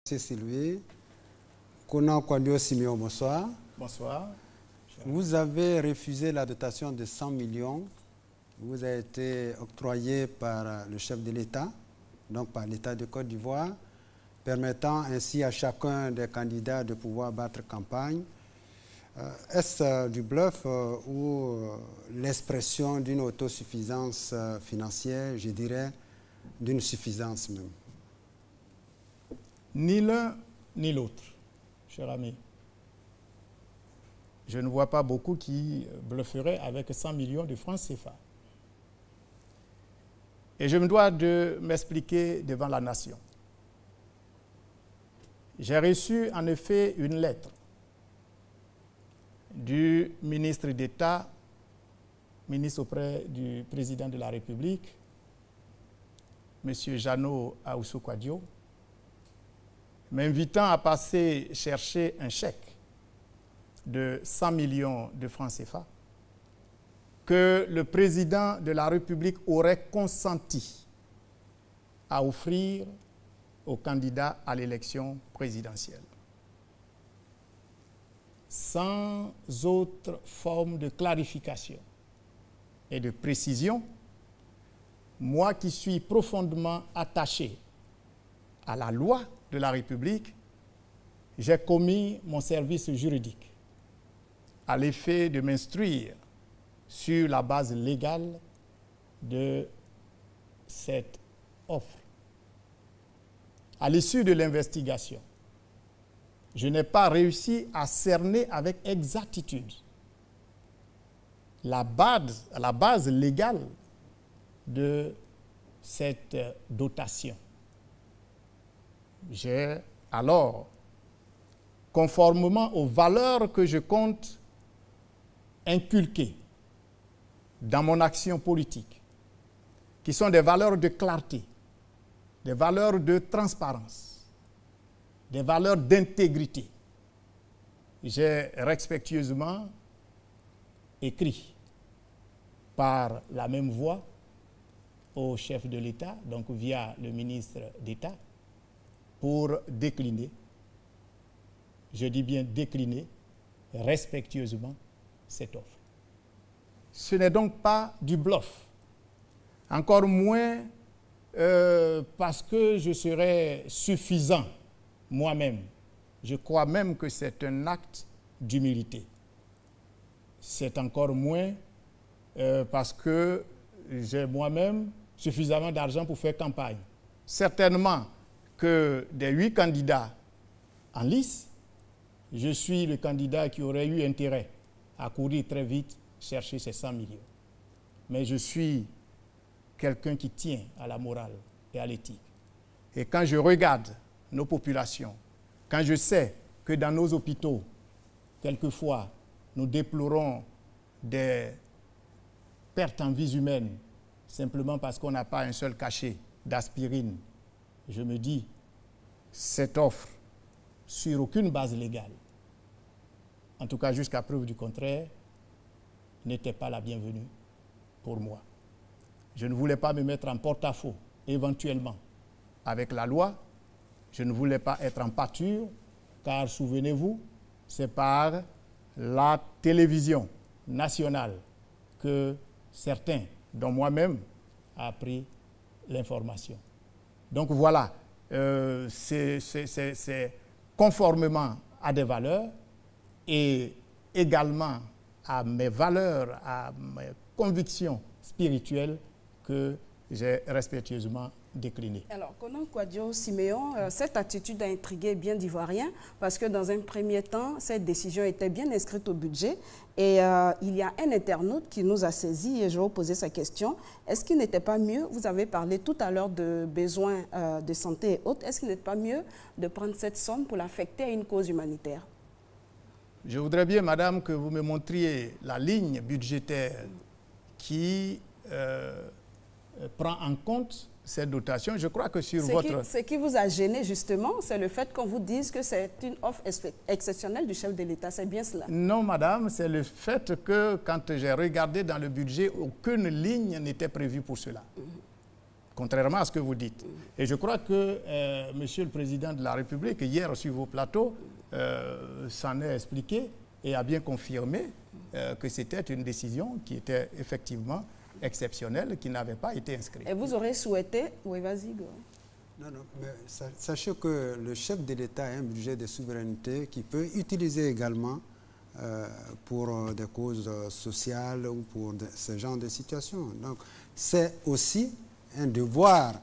C'est lui. Konan Kwadjo Siméon, bonsoir. Bonsoir. Vous avez refusé la dotation de 100 millions. Vous a été octroyée par le chef de l'État, donc par l'État de Côte d'Ivoire, permettant ainsi à chacun des candidats de pouvoir battre campagne. Est-ce du bluff ou l'expression d'une autosuffisance financière, je dirais, d'une suffisance même? Ni l'un ni l'autre, cher ami. Je ne vois pas beaucoup qui blufferaient avec 100 millions de francs CFA. Et je me dois de m'expliquer devant la nation. J'ai reçu en effet une lettre du ministre d'État, ministre auprès du président de la République, M. Jeannot Ahoussou Kwadjo, m'invitant à passer chercher un chèque de 100 millions de francs CFA que le président de la République aurait consenti à offrir aux candidats à l'élection présidentielle. Sans autre forme de clarification et de précision, moi qui suis profondément attaché à la loi de la République, j'ai commis mon service juridique à l'effet de m'instruire sur la base légale de cette offre. À l'issue de l'investigation, je n'ai pas réussi à cerner avec exactitude la base légale de cette dotation. J'ai alors, conformément aux valeurs que je compte inculquer dans mon action politique, qui sont des valeurs de clarté, des valeurs de transparence, des valeurs d'intégrité, j'ai respectueusement écrit par la même voie au chef de l'État, donc via le ministre d'État, pour décliner, je dis bien décliner, respectueusement cette offre. Ce n'est donc pas du bluff, encore moins parce que je serais suffisant moi-même. Je crois même que c'est un acte d'humilité. C'est encore moins parce que j'ai moi-même suffisamment d'argent pour faire campagne. Certainement que des 8 candidats en lice, je suis le candidat qui aurait eu intérêt à courir très vite chercher ces 100 millions. Mais je suis quelqu'un qui tient à la morale et à l'éthique. Et quand je regarde nos populations, quand je sais que dans nos hôpitaux, quelquefois, nous déplorons des pertes en vies humaines simplement parce qu'on n'a pas un seul cachet d'aspirine, je me dis, cette offre, sur aucune base légale, en tout cas jusqu'à preuve du contraire, n'était pas la bienvenue pour moi. Je ne voulais pas me mettre en porte-à-faux, éventuellement, avec la loi. Je ne voulais pas être en pâture, car souvenez-vous, c'est par la télévision nationale que certains, dont moi-même, a appris l'information. Donc voilà, c'est conformément à des valeurs et également à mes valeurs, à mes convictions spirituelles que j'ai respectueusement déclinées. Alors, Konan Kwadjo Siméon, cette attitude a intrigué bien d'Ivoiriens parce que dans un premier temps, cette décision était bien inscrite au budget et il y a un internaute qui nous a saisi et je vais vous poser sa question. Est-ce qu'il n'était pas mieux, vous avez parlé tout à l'heure de besoins de santé et autres, est-ce qu'il n'était pas mieux de prendre cette somme pour l'affecter à une cause humanitaire? Je voudrais bien, madame, que vous me montriez la ligne budgétaire qui prend en compte cette dotation. Je crois que sur votre... Ce qui vous a gêné, justement, c'est le fait qu'on vous dise que c'est une offre exceptionnelle du chef de l'État. C'est bien cela? Non, madame, c'est le fait que, quand j'ai regardé dans le budget, aucune ligne n'était prévue pour cela. contrairement à ce que vous dites. Et je crois que Monsieur le Président de la République, hier sur vos plateaux, s'en est expliqué et a bien confirmé que c'était une décision qui était effectivement exceptionnelle, qui n'avait pas été inscrite. Et vous aurez souhaité... Oui, vas-y, Go. Non, mais sachez que le chef de l'État a un budget de souveraineté qu'il peut utiliser également pour des causes sociales ou pour ce genre de situations. Donc, c'est aussi un devoir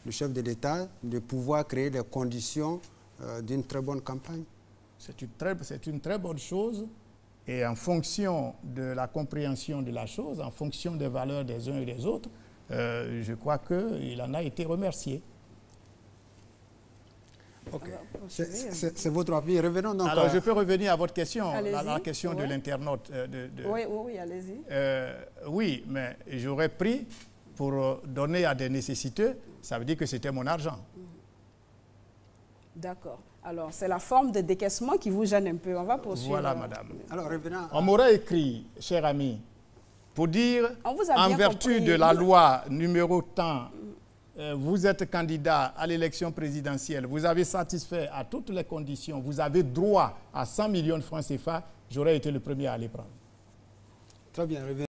du chef de l'État de pouvoir créer les conditions d'une très bonne campagne. C'est une très bonne chose. Et en fonction de la compréhension de la chose, en fonction des valeurs des uns et des autres, je crois qu'il en a été remercié. Ok. C'est votre avis. Revenons donc. Alors, je peux revenir à votre question, la question ouais. de l'internaute. Oui, allez-y. Oui, mais j'aurais pris pour donner à des nécessiteux, ça veut dire que c'était mon argent. D'accord. Alors, c'est la forme de décaissement qui vous gêne un peu. On va poursuivre. Voilà, madame. Alors, revenons. On m'aurait écrit, cher ami, pour dire, en vertu de la loi numéro tant, vous êtes candidat à l'élection présidentielle, vous avez satisfait à toutes les conditions, vous avez droit à 100 millions de francs CFA, j'aurais été le premier à les prendre. Très bien.